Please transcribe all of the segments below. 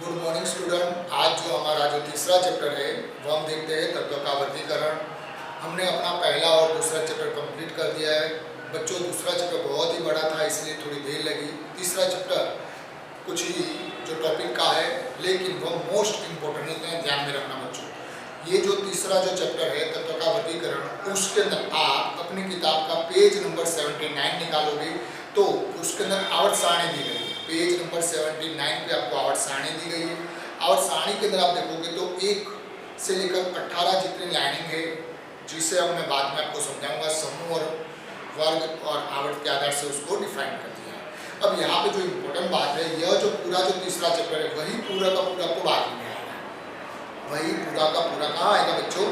Good morning student. आज जो तीसरा चैप्टर है वो हम देखते हैं तत्व का वर्गीकरण। हमने अपना पहला और दूसरा चैप्टर कंप्लीट कर दिया है बच्चों। दूसरा चैप्टर बहुत ही बड़ा था इसलिए थोड़ी देर लगी। तीसरा चैप्टर कुछ ही जो टॉपिक का है लेकिन वो मोस्ट इम्पोर्टेंट है, ध्यान में रखना बच्चों। ये जो तीसरा जो चैप्टर है तत्व का वर्गीकरण, उसके अंदर आप अपनी किताब का पेज नंबर 79 निकालोगे तो उसके अंदर आवर्त सारणी दी गई है। पेज नंबर 79 पे आपको आवर्त सारणी दी गई है। आवर्त सारणी के अंदर आप देखोगे तो 1 से लेकर 18 जितनी लाइनिंग है, जिसे अब मैं बाद में आपको समझाऊंगा। समूह और वर्ग और आवर्त के आधार से उसको डिफाइन कर दिया है। अब यहाँ पे जो इम्पोर्टेंट बात है, यह जो पूरा जो तीसरा चैप्टर है वही पूरा का पूरा आपको 12वीं में आएगा। वही पूरा का पूरा कहाँ आएगा बच्चों?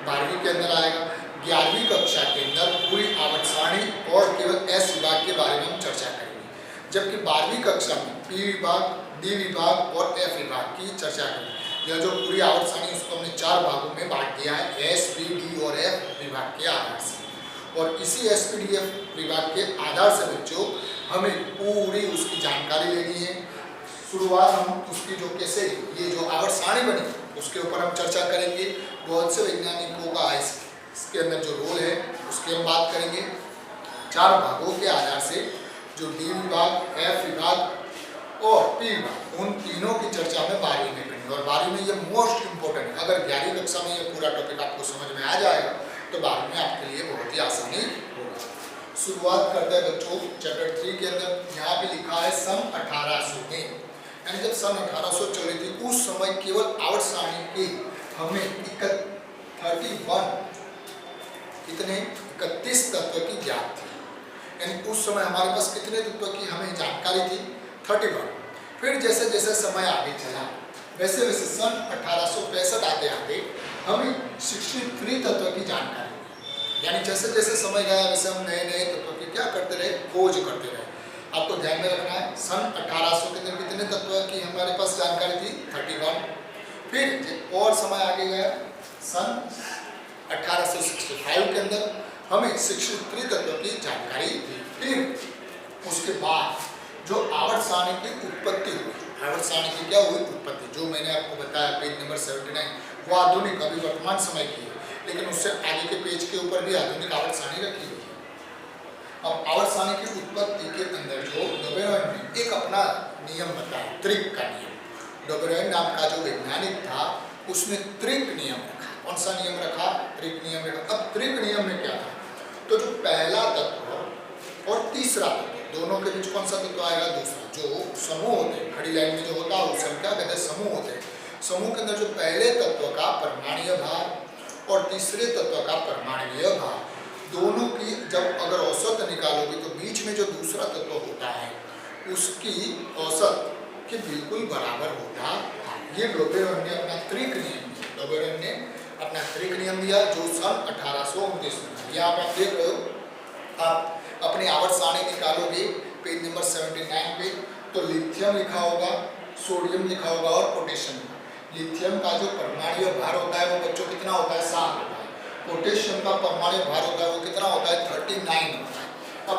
12वीं के अंदर आएगा। 11वीं कक्षा के अंदर पूरी आवर्त सारणी और केवल एस विभाग के बारे में हम चर्चा करेंगे, जबकि 12वीं कक्षा में पी विभाग, डी विभाग और एफ विभाग की चर्चा करेंगे। यह जो पूरी आवर्त सारणी उसको हमने 4 भागों में बांट दिया है, एस, पी, डी और एफ विभाग के आधार से। और इसी एस, पी, डी, एफ विभाग के आधार से बच्चों हमें पूरी उसकी जानकारी लेनी है। शुरुआत हम उसकी जो कैसे ये जो आवर्त सारणी बनी उसके ऊपर हम चर्चा करेंगे। बहुत से वैज्ञानिकों का इसके अंदर जो रोल है उसकी हम बात करेंगे। 4 भागों के आधार से जो डी विभाग, एफ विभाग और पी विभाग, उन तीनों की चर्चा में 12वीं में करेंगे। और 12वीं में ये मोस्ट इंपॉर्टेंट है। अगर 11वीं कक्षा में ये पूरा टॉपिक आपको समझ में आ जाएगा तो 12वीं में आपके लिए बहुत ही आसानी होगा। शुरुआत करते हैं बच्चों चैप्टर 3 के अंदर। यहाँ पे लिखा है सन 1800 में, यानी जब सन 1800 चल रही थी उस समय केवल आवर्त सारणी के हमें 31 तत्व की ज्ञात थी। यानी उस समय हमारे पास कितने तत्व की हमें जानकारी थी? 31। फिर जैसे जैसे समय आगे चला वैसे वैसे सन 1865 आते आते हमें 63 तत्व की जानकारी हुई। यानी जैसे जैसे समय गया वैसे हम नए नए तत्व की क्या करते रहे? खोज करते रहे। आपको ध्यान में रखना है सन 1800 के अंदर कितने तत्व की हमारे पास जानकारी थी? 31। फिर और समय आगे गया सन 1865 के अंदर हमें 63 तत्व की जानकारी थी। फिर उसके बाद जो आवर्त सारणी की उत्पत्ति हुई, आवर्त सारणी की क्या हुई? उत्पत्ति। जो मैंने आपको बताया पेज नंबर 79 वो आधुनिक अभी वर्तमान समय की है, लेकिन उससे आगे के पेज के ऊपर भी आधुनिक आवर्त सारणी रखी हुई है। अब आवर्त सारणी की उत्पत्ति के अंदर जो डोबेरॉय ने एक अपना नियम बताया, त्रिक का नियम। डोबेरॉय नाम का जो वैज्ञानिक था उसने त्रिक नियम रखा। कौन सा नियम रखा? त्रिक नियम रखा। अब त्रिक नियम में क्या था? तो जो पहला तत्व और तीसरा तत्व दोनों के बीच कौन सा तत्व आएगा? दूसरा। जो समूह होते हैं, खड़ी लाइन में जो होता है उसे हम क्या कहते हैं? समूह होते हैं। समूह के अंदर जो पहले तत्व का परमाणुीय भार और तीसरे तत्व का परमाणुीय भार, दोनों की जब अगर औसत निकालोगे तो बीच में जो दूसरा तत्व होता है उसकी औसत के बिल्कुल बराबर होता है। ये डोबेरॉय ने अपना त्रिक नियम दिया। डोबेरॉय ने अपना त्रिक नियम दिया जो सन 1829 में। यहाँ पर आप देख रहे हो, आप अपनी आवर्त सारणी निकालोगे पेज नंबर 79 पे तो लिथियम लिखा होगा, सोडियम लिखा होगा और पोटेशियम। लिथियम का जो परमाणुीय भार होता है वो बच्चों कितना होता है? 7 होता है। पोटेशियम का परमाणुीय भार होता है वो कितना होता है? 39 होता है। अब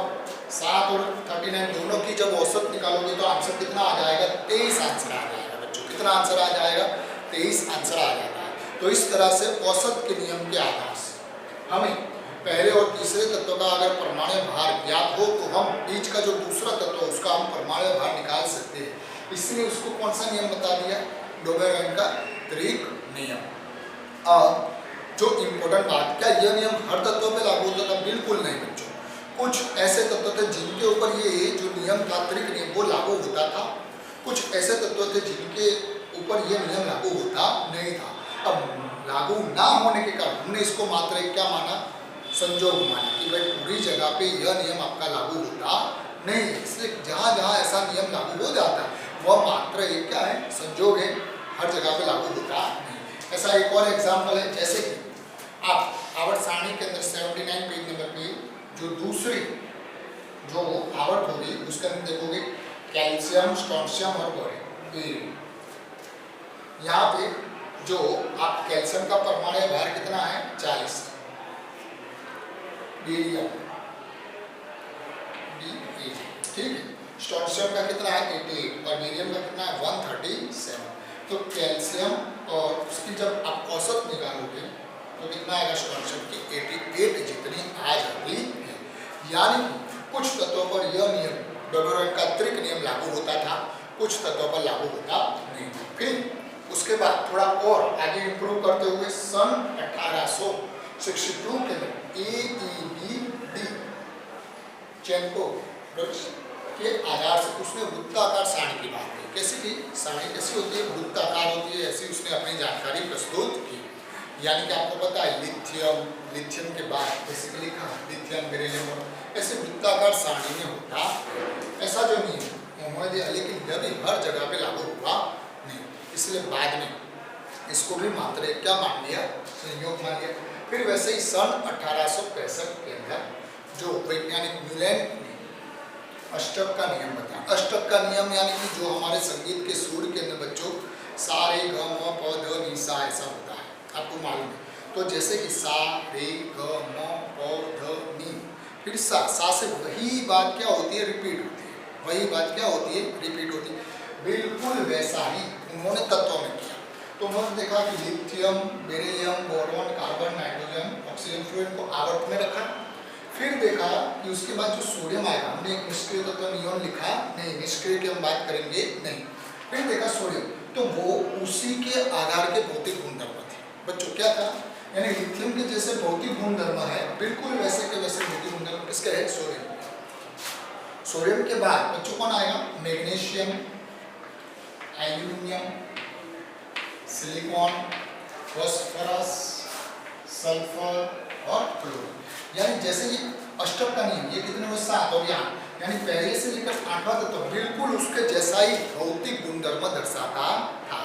7 और 39 दोनों की जब औसत निकालोगे तो आंसर कितना आ जाएगा? 23 आंसर आ जाएगा बच्चों। कितना आंसर आ जाएगा? 23 आंसर आ जाता है। तो इस तरह से औसत के नियम के आधार से हमें पहले और तीसरे तत्व का अगर परमाणुीय भार ज्ञात हो तो हम बीच का जो दूसरा तत्व है उसका हम परमाणुीय भार निकाल सकते हैं। इसलिए उसको कौन सा नियम बता दिया? डोबेरॉय का त्रिक नियम। अब जो इम्पोर्टेंट बात, क्या यह नियम हर तत्व पे लागू होता था? बिल्कुल नहीं बच्चों। कुछ ऐसे तत्व थे जिनके ऊपर ये जो नियम था, त्रिक नियम, वो लागू होता था। कुछ ऐसे तत्व थे जिनके ऊपर यह नियम लागू होता नहीं था। अब लागू ना होने के कारण हमने इसको मात्र एक क्या माना? संजोग माना कि भाई पूरी जगह पे यह नियम आपका लागू होता नहीं है। इसलिए जहाँ जहाँ ऐसा नियम लागू हो जाता है वह मात्र एक क्या है? संजोग है, हर जगह पे लागू होता नहीं। ऐसा एक और एग्जाम्पल है, जैसे कि आप आवर्त सारणी के अंदर 79 पेज नंबर पे जो दूसरी जो आवर्त होगी उसके अंदर देखोगे कैल्शियम, स्ट्रोंशियम और बोरेन। यहाँ पे जो आप कैल्शियम का परमाणुीय भार कितना है? 40। बेरियम ठीक है। स्ट्रोंशियम का कितना है? 88 और बेरियम का कितना है? 137। तो कितना आएगा स्ट्रक्चर की 88 जितनी आ जाती है। यानी कि कुछ तत्वों पर यह नियम डोबेरोव का त्रिक नियम लागू होता था, कुछ तत्वों पर लागू होता नहीं। फिर उसके बाद थोड़ा और आगे इंप्रूव करते हुए सन 1862 के अंदर AEBD चेंको के आधार से उसने वृत्ताकार सारणी की बात की। कैसी की सारणी कैसी होती है, वृत्ताकार होती है, ऐसी उसने अपनी जानकारी प्रस्तुत की। यानी कि आपको पता है लिथियम के बाद बेसिकली कहा लिथियम बेरिलियम ऐसे वृत्ताकार सारणी में होता ऐसा जो नियम उन्होंने दिया, लेकिन यह भी हर जगह पे लागू हुआ नहीं, इसलिए बाद में इसको भी मात्र क्या मान लिया, संयोग मान लिया। फिर वैसे ही सन 1865 के अंदर जो वैज्ञानिक न्यूलैंड ने अष्टक का नियम बताया। अष्टक का नियम यानी कि जो हमारे संगीत के सुर के अंदर बच्चों सा रे ग म प ध नि सा ऐसा होता है, आपको मालूम है। तो जैसे कि सा रे ग म प ध नि, फिर सा से वही बात क्या होती है, रिपीट होती है, वही बात क्या होती है, रिपीट होती है। बिल्कुल वैसा ही उन्होंने तत्वों में किया। तो उन्होंने देखा कि lithium beryllium boron carbon nitrogen oxygen fluorine को आवर्त में रखा। फिर देखा कि उसके बाद जो सोडियम आएगा, हमने एक निष्क्रिय तत्व नियॉन लिखा नहीं, निष्क्रिय की हम बात करेंगे नहीं। फिर देखा सोडियम, तो वो उसी के आधार के भौतिक गुणधर्म थे बच्चों। क्या था, यानी लिथियम के जैसे भौतिक गुणधर्म है, बिल्कुल वैसे के वैसे भौतिक गुणधर्म किसके है, सोडियम। सोडियम के बाद बच्चों कौन आएगा, magnesium, aluminium, silicon, phosphorus, sulphur और क्लोरीन। यानी जैसे ये अष्टक का नियम, ये कितने हुए, 7 हो गया। यानी पहले से लेकर 8वां तत्व बिल्कुल उसके जैसा ही भौतिक गुणधर्म दर्शाता था।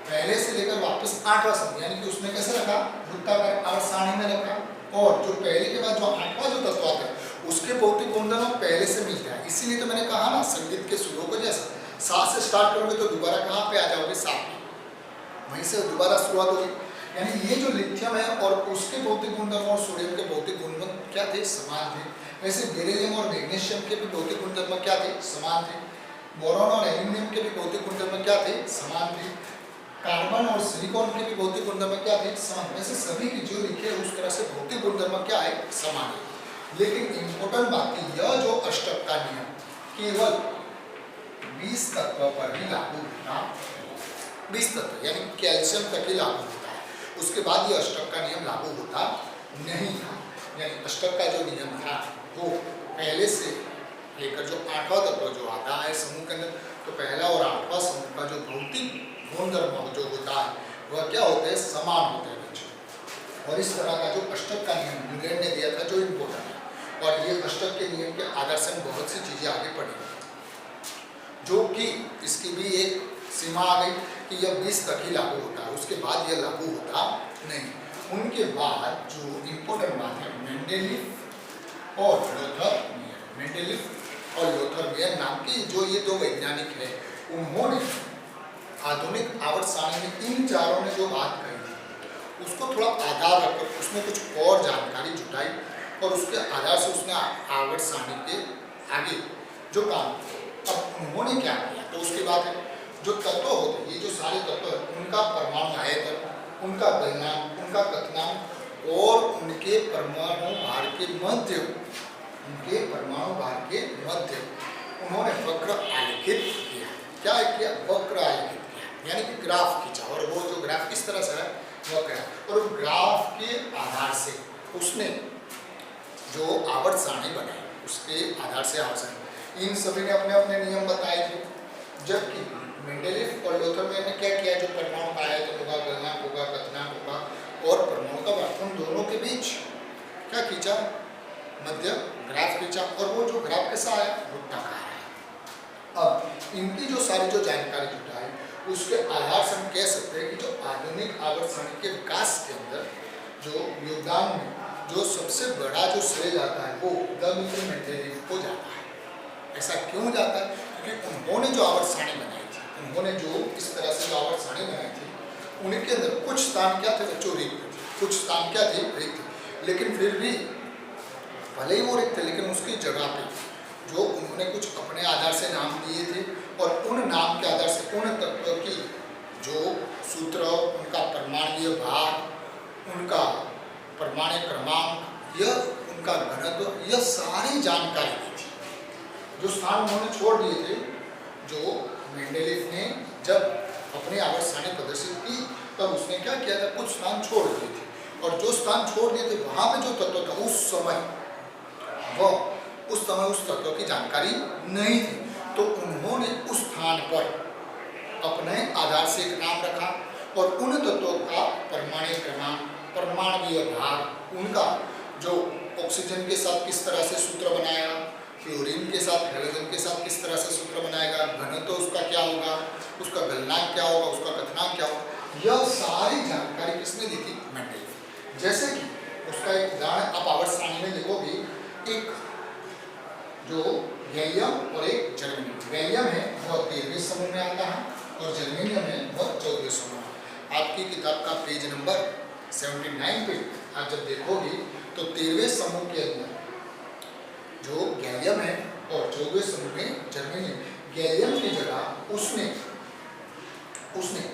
पहले से लेकर वापस 8वां समय, यानी कि उसने कैसे रखा, वृत्ताकार आवर्त सारणी में रखा। और जो पहले के बाद जो 8वां जो तत्व आता है उसके भौतिक गुणधर्म पहले से मिलता है। इसीलिए तो मैंने कहा ना, संगीत के सुरों को जैसा 7 से स्टार्ट करोगे तो दोबारा कहाँ पे आ जाओगे, 7 में, वहीं से दोबारा शुरुआत होगी। यानी ये जो लिथियम है और उसके भौतिक गुणधर्म और सोडियम के भौतिक गुणधर्म क्या थे, समान थे। वैसे बेरिलियम और मैग्नीशियम के भी भौतिक गुणधर्म क्या थे, समान थे। बोरॉन और एल्यूमिनियम के भी भौतिक गुणधर्म क्या थे, समान थे। कार्बन और सिलिकॉन के भी भौतिक गुणधर्म क्या थे, समान। वैसे सभी की जो लिखे उस तरह से भौतिक गुणधर्म क्या है, समान है। लेकिन इंपॉर्टेंट बात यह जो अष्टक का नियम केवल 20 तत्वों पर ही लागू होता, 20 तत्व यानी कैल्शियम तक ही लागू होता है। उसके बाद ये अष्टक का नियम लागू होता नहीं था। यानी अष्टक का जो नियम था वो पहले से लेकर जो 8वां तत्व जो आता है समूह के अंदर, तो पहला और 8वां समूह का जो भौतिक गुणधर्म जो होता है वह क्या होते हैं, समान होते हैं बच्चों। और इस तरह का जो अष्टक का नियम न्यूलैंड ने दिया था जो इम्पोर्टेंट है, और ये अष्टक के नियम के आधार से हम बहुत सी चीजें आगे पढ़ेंगे, जो कि इसकी भी एक सीमा आ गई कि यह 20 तक ही लागू होता है, उसके बाद यह लागू होता नहीं। उनके बाद जो इम्पोर्टेंट बात है, मेंडेलीव और लोथर मेयर, मेंडेलीव और लोथर मेयर नाम के जो ये 2 वैज्ञानिक है, उन्होंने आधुनिक आवर्त सारणी में इन चारों ने जो बात कही थी उसको थोड़ा आधार रखकर उसमें कुछ और जानकारी जुटाई, और उसके आधार से उसने आवर्त सारणी के आगे जो काम किया। अब उन्होंने क्या किया, तो उसके बाद जो तत्व होते हैं, ये जो सारे तत्व हैं, उनका परमाणु आयतन, उनका गलनांक, उनका कथनांक और उनके परमाणु भार के मध्य, उनके परमाणु भार के मध्य उन्होंने वक्र आलेखित किया। क्या किया, वक्र आलेखित किया, यानी कि ग्राफ खींचा। और वो जो ग्राफ किस तरह से है, वक्र है। और उस ग्राफ के आधार से उसने जो आवर्त सारणी बनाई, उसके आधार से आवर्त सारणी, इन सभी ने अपने अपने नियम बताए थे। जबकि मेंडेलीव और लोथर मेयर ने क्या किया, जो परमाणु का आयतन होगा, गलनांक होगा, कथनांक होगा और परमाणु का भार, उन दोनों के बीच क्या खींचा, मध्य ग्राफ खींचा। और वो जो ग्राफ कैसा है, वृत्ताकार है। अब इनकी जो सारी जो जानकारी जुटाई उसके आधार से हम कह सकते हैं कि जो आधुनिक आवर्त सारणी के विकास के अंदर जो योगदान में जो सबसे बड़ा जो श्रेय जाता है वो डमिट्री मेंडेलीव को जाता है। ऐसा क्यों जाता है, क्योंकि उन्होंने जो आवर्त सारणी बनाई थी, उन्होंने जो इस तरह से जो आवर्त सारणी बनाई थी, उनके अंदर कुछ स्थान क्या थे बच्चों, रिक्त थे, कुछ स्थान क्या थे, रिक्त थे। लेकिन फिर भी भले ही वो रिक्त थे, लेकिन उसकी जगह पे जो उन्होंने कुछ अपने आधार से नाम दिए थे, और उन नाम के आधार से उन तत्व की जो सूत्र, उनका परमाणुीय भार, उनका परमाणु क्रमांक, यह उनका घनत्व, यह सारी जानकारी दी थी। जो स्थान उन्होंने छोड़ दिए थे, जो मेंडेलीव ने जब अपनी आवर्त सारणी प्रदर्शित की तब उसने क्या किया था, कुछ स्थान छोड़ दिए थे, और जो स्थान छोड़ दिए थे वहां पे जो तत्व था उस समय उस तत्व की जानकारी नहीं थी, तो उन्होंने उस स्थान पर अपने आधार से एक नाम रखा और उन तत्वों का परमाणु क्रमांक, परमाणुीय भार, उनका जो ऑक्सीजन के साथ किस तरह से सूत्र बनाएगा, क्लोरीन के साथ, हाइड्रोजन के साथ किस तरह से सूत्र बनाएगा, घनत्व उसका क्या होगा, उसका गलनांक क्या होगा, उसका कथनांक क्या होगा, यह सारी जानकारी किसने दी थी, मेंडेलीव। जैसे कि उसका एक उदाहरण आप आवर्त सारणी में देखोगे, एक जो गैलियम और एक जर्मेनियम। गैलियम है वह 13वें समूह में आता है और जर्मेनियम है वह 14वें समूह में। आपकी किताब का पेज नंबर 79 पे आप जब देखोगे तो 13वें समूह के अंदर जो गैलियम है और 14वें समूह में जर्मेनियम, गैलियम की जगह उसने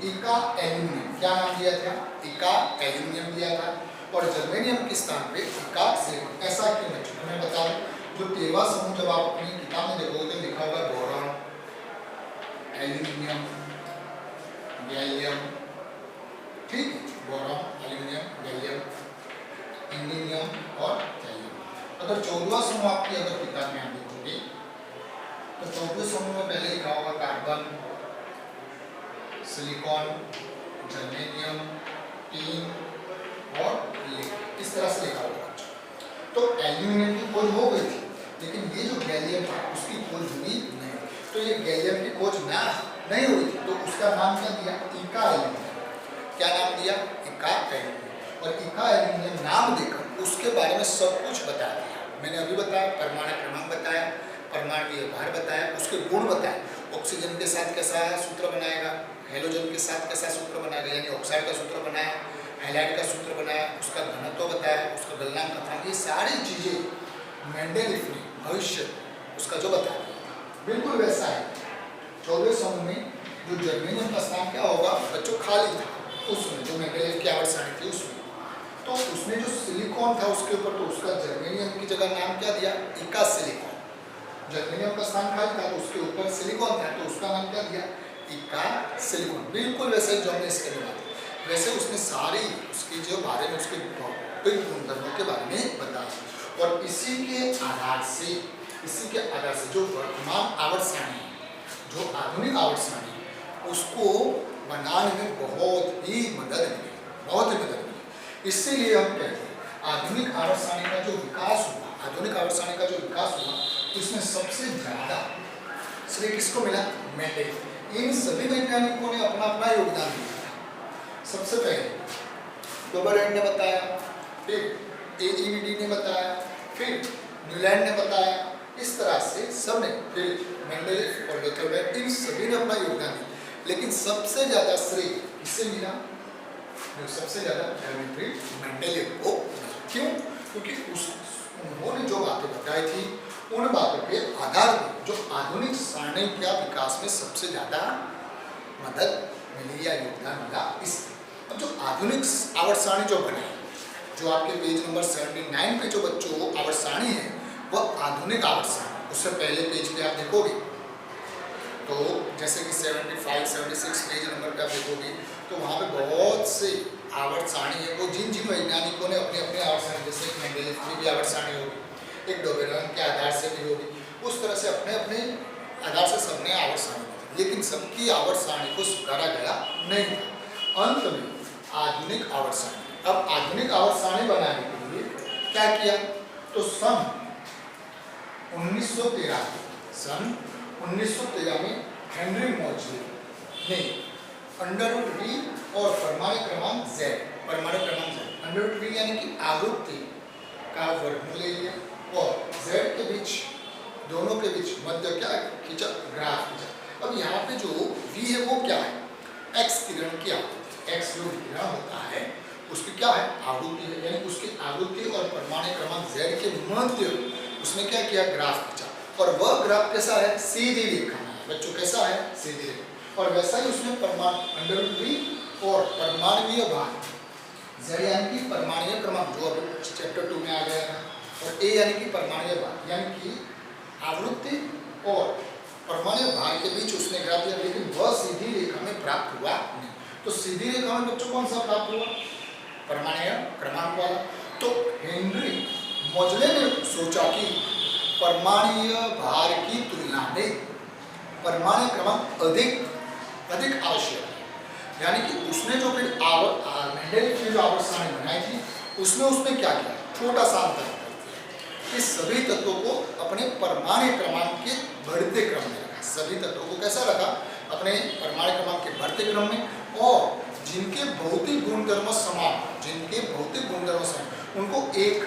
इका एल्यूमिनियम, क्या नाम दिया था, इका एल्यूमिनियम दिया था, और जर्मेनियम के स्थान पे इका सिलिकॉन। ऐसा क्यों है, मैं बता दूं, जो 13वां समूह जब आप अपनी किताब में देखोगे तो लिखा होगा बोरॉन, एल्यूमिनियम, गैलियम, ठीक है, बोरॉन, एल्यूमिनियम, गैलियम, इंडियम और गैलियम। अगर 14वां समूह आपकी अगर किताब में आप देखोगे तो 14वें समूह में पहले लिखा होगा कार्बन, सिलिकॉन, जर्मेनियम, टीन और लिथियम, इस तरह से लिखा होगा। तो एल्यूमिनियम की खोज हो गई थी, लेकिन ये जो गैलियम था उसकी खोज हुई नहीं। तो ये गैलियम की खोज नहीं हुई थी, तो उसका नाम क्या दिया, इका एल्यूमिनियम। क्या नाम दिया, इका एल्यूमिनियम। और इका एल्यूमिनियम नाम देकर उसके बारे में सब कुछ बता दिया। मैंने अभी बताया, परमाणु क्रमांक बताया, परमाणुीय भार बताया, उसके गुण बताए, ऑक्सीजन के साथ कैसा सूत्र बनाएगा, हाइड्रोजन के साथ कैसा सूत्र बनाएगा, यानी ऑक्साइड का सूत्र बनाया, हैलाइड का सूत्र बनाया, उसका घनत्व बताया, उसका गलनांक बताया, ये सारी चीजें मेंडेलीव ने भविष्य उसका जो बताया बिल्कुल वैसा है। 14वें समूह में जो जर्मेनियम का स्थान क्या होगा, बच्चों खाली था उसमें, जो मेंडेलीव की आवर्त सारणी थी उसमें, तो उसने जो सिलिकॉन था उसके ऊपर, तो उसका जर्मेनियम की जगह नाम क्या दिया, इका सिलिकॉन। जर्मेनियम का स्थान खाली था तो उसके ऊपर सिलिकॉन था, तो उसका नाम क्या दिया, इका सिलिकॉन। बिल्कुल वैसे जो हमने इसके बाद वैसे उसने सारी उसके जो बारे में, उसके गुणधर्मों के बारे में बताया, और इसी के आधार से जो वर्तमान आवर्त सारणी है, जो आधुनिक आवर्त सारणी है, उसको बनाने में बहुत ही मदद मिली। इसीलिए हम कहते हैं आधुनिक आवर्त सारणी का जो विकास हुआ, इसमें सबसे ज्यादा श्रेय किसको मिला, मेंडेलीव। इन सभी वैज्ञानिकों ने अपना अपना योगदान दिया। सबसे पहले टोबरहैंड ने बताया, फिर एईवीडी ने बताया, फिर न्यूलैंड ने बताया, इस तरह से सबने, फिर मेंडेलीव और लेथरबर्ग, इन सभी ने अपना योगदान दिया। लेकिन सबसे ज्यादा श्रेय किससे मिला, जो सबसे ज्यादा डायमेट्री मेंडेलीव को। क्यों, क्योंकि उन्होंने जो बातें बताई थी उन बातों के आधार पर जो आधुनिक सारणी के विकास में सबसे ज्यादा मदद मिली या योगदान मिला। इस अब जो आधुनिक आवर्त सारणी जो बनी, जो आपके पेज नंबर 79 पे जो बच्चों आवर्त सारणी है, वह आधुनिक आवर्त सारणी। उससे पहले पेज पे आप देखोगे तो जैसे कि 75, 76 पेज नंबर पे आप देखोगे तो वहाँ पे बहुत से आवर्त सारणी है, वो जिन वैज्ञानिकों ने अपने अपने आवर्त सारणी, जैसे मेंडेलीव की भी आवर्त सारणी होगी, एक डोबेरॉन के आधार से भी होगी, उस तरह से अपने अपने आधार से सबने आवर्त सारणी, लेकिन सबकी आवर्त सारणी को स्वीकारा गया नहीं। अंत में आधुनिक आवर्त सारणी। अब आधुनिक आवर्त सारणी बनाने के लिए क्या किया, तो सन 1913 में हेनरी मोजले ने √V और परमाणु क्रमांक Z, √V यानी कि आवृत्ति का वर्गमूल ले लिया और Z के बीच, दोनों के बीच मध्य क्या खींचा, ग्राफ खींचा। अब यहाँ पे जो V है वो क्या है, X किरण की आवृत्ति, X जो किरण होता है उसकी क्या है, आवृत्ति है, यानी उसकी आवृत्ति और परमाणु क्रमांक Z के मध्य उसने क्या किया, ग्राफ खींचा। और वह ग्राफ कैसा है, सीधी रेखा है बच्चों, कैसा है, सीधी रेखा। और वैसा ही उसने परमाणु √V और परमाणुीय भार Z यानी कि परमाणुीय क्रमांक, जो अभी चैप्टर 2 में आ गया था, और A यानी कि परमाणुीय भार, यानी कि आवृत्ति और परमाणु भार के बीच उसने ग्राफ दिया, लेकिन वह सीधी रेखा में प्राप्त हुआ नहीं। तो सीधी रेखा में बच्चों कौन सा प्राप्त हुआ? परमाणुीय क्रमांक वाला। तो हेनरी मोजले ने सोचा कि परमाणुीय भार की तुलना में परमाणु क्रमांक अधिक आवश्यक है। यानी कि उसने जो फिर मेंडेलीव ने जो आवर्त सारणी बनाई थी, उसमें क्या किया? छोटा सा अंतर कर दिया कि सभी तत्वों को अपने परमाणु क्रमांक के बढ़ते क्रम में रखा। सभी तत्वों को कैसा रखा? अपने परमाणु क्रमांक के बढ़ते क्रम में, और जिनके भौतिक गुणधर्म समान, उनको एक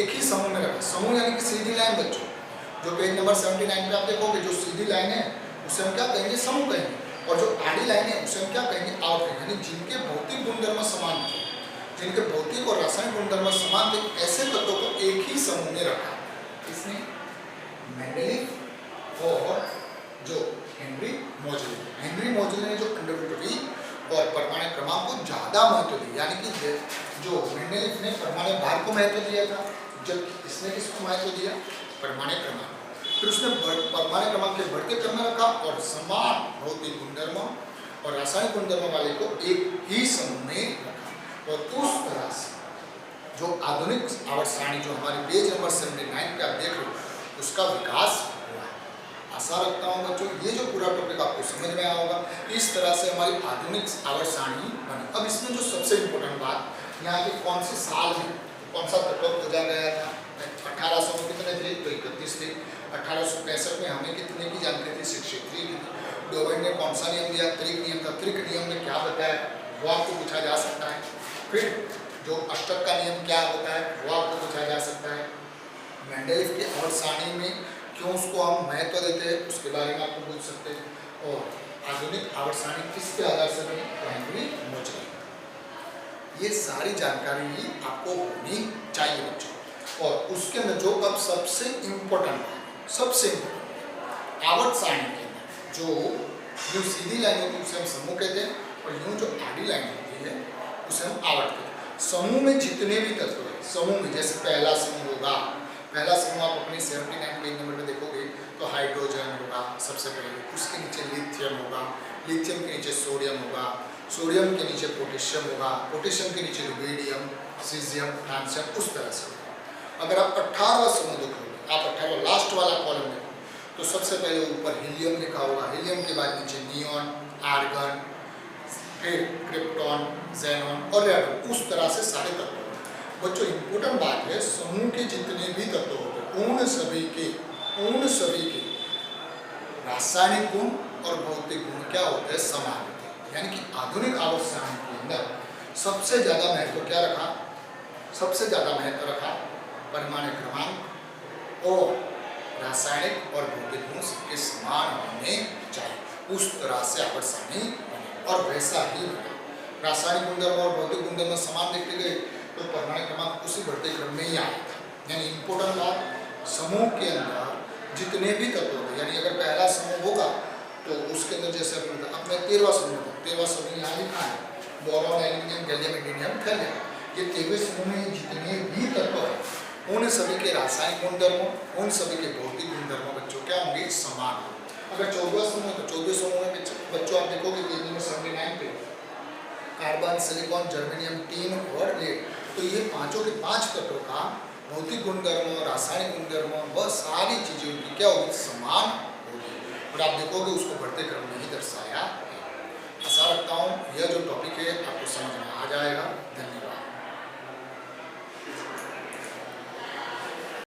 ही समूह में रखा। समूह यानी कि सीधी लाइन बच्चों, जो पेज नंबर 79 पे आप देखोगे, जो सीधी लाइन है उसे हम क्या कहेंगे? समूह कहेंगे, और जो आड़ी लाइन है उसे हम क्या कहेंगे? आवर्त कहेंगे। यानी जिनके भौतिक गुणधर्म समान थे, जिनके भौतिक और रासायनिक गुणधर्म समान थे, ऐसे तत्वों को एक ही समूह में रखा। इसने मेंडेलीव और जो हेनरी मोजले ने जो अंडरवुड और परमाणु क्रमांक को ज्यादा महत्व दिया, यानी कि जो मेंडेलीव ने परमाणु भार को महत्व दिया था, जबकि इसने किसको महत्व दिया? परमाणु क्रमांक। फिर उसने परमाणु क्रमांक के बढ़ते क्रम में रखा, और समान भौतिक गुणधर्म और रासायनिक गुणधर्म वाले को एक ही समूह में रखा। और उस तरह से जो आधुनिक आवर्त सारणी जो हमारे पेज नंबर 79 पे आप देख रहे हो, उसका विकास हुआ। आशा रखता हूँ बच्चों ये जो पूरा टॉपिक आपको समझ में आया होगा। इस तरह से हमारी आधुनिक आवर्त सारणी बनी। अब इसमें जो सबसे इम्पोर्टेंट बात, यहाँ के कौन से साल में कौन सा तत्व खोजा गया था? 1800 में कितने थे? तो 31 थे। 1865 में हमें कितने की जानकारी थी? 63 की। डोवेन ने कौन सा नियम दिया? त्रिक नियम था। त्रिक नियम ने क्या बताया, वो आपको पूछा जा सकता है। फिर जो अष्टक का नियम क्या होता है, वो आपको पूछा जा सकता है। मेंडेलीव की आवर्त सारणी में क्यों उसको हम महत्व देते हैं, उसके बारे में आपको पूछ सकते हैं। और आधुनिक आवर्त सारणी किसके आधार से बनी? हेनरी मोजले। ये सारी जानकारी ही आपको होनी चाहिए बच्चों। और उसके अंदर जो अब सबसे इम्पोर्टेंट आवर्त सारणी के अंदर जो सीधी लाइन होती है उसे हम समूह कहते हैं, और यूं जो आड़ी लाइन होती है उसे हम आवर्त कहते हैं। समूह में जितने भी तत्व हैं, समूह में जैसे पहला समूह होगा, पहला समूह आप अपनी 79 पेज नंबर में देखोगे तो हाइड्रोजन होगा सबसे पहले, उसके नीचे लिथियम होगा, लिथियम के नीचे सोडियम होगा, सोडियम के नीचे पोटेशियम होगा, पोटेशियम के नीचे रुबीडियम, सीजियम, फ्रांसियम, उस तरह से होगा। अगर आप 18वां समूह देखोगे, आप 18वां लास्ट वाला कॉलम देखोगे तो सबसे पहले ऊपर हीलियम लिखा होगा, हीलियम के बाद नीचे नियॉन, आर्गन, फिर क्रिप्टॉन, ज़ेनॉन और रेडॉन, उस तरह से सारे तत्व। बच्चों इंपॉर्टेंट बात है, समूह के जितने भी तत्व होते हैं उन सभी के रासायनिक गुण और भौतिक गुण क्या होते हैं? समान होते हैं। यानी कि आधुनिक आवर्त सारणी के अंदर सबसे ज्यादा महत्व क्या रखा? सबसे ज्यादा महत्व रखा परमाणु क्रमांक और रासायनिक और भौतिक गुण सबके समान होने चाहिए। उस तरह से आवर्त सारणी बने और वैसा ही बना। रासायनिक गुणधर्म और भौतिक गुणधर्म समान देखते गए तो परमाणु क्रमांक उसी बढ़ते क्रम में ही आया था। यानी इंपॉर्टेंट बात, समूह के अंदर जितने भी तत्व होते, यानी अगर पहला समूह होगा तो उसके अंदर जैसे अपने 13वां समूह होगा, 13वां समूह यहाँ लिखा है, boron, aluminium, gallium, indium, thallium. ये 13वें समूह में जितने भी तत्व हैं उन सभी के रासायनिक गुणधर्मों, उन सभी के भौतिक गुणधर्मों बच्चों क्या होंगे? समान होंगे। अगर 14वां समूह तो 14वें समूह में बच्चों आप देखोगे पेज नंबर 79 पे कार्बन, सिलिकॉन, जर्मेनियम, टीन और लेड, तो ये पांचों के पांच तत्वों का भौतिक गुणधर्म, रासायनिक गुणधर्म, वह सारी चीजें उनकी क्या होगी? समान होगी। और आप देखोगे उसको बढ़ते क्रम में ही दर्शाया है। आशा रखता हूँ यह जो टॉपिक है आपको समझ में आ जाएगा। धन्यवाद।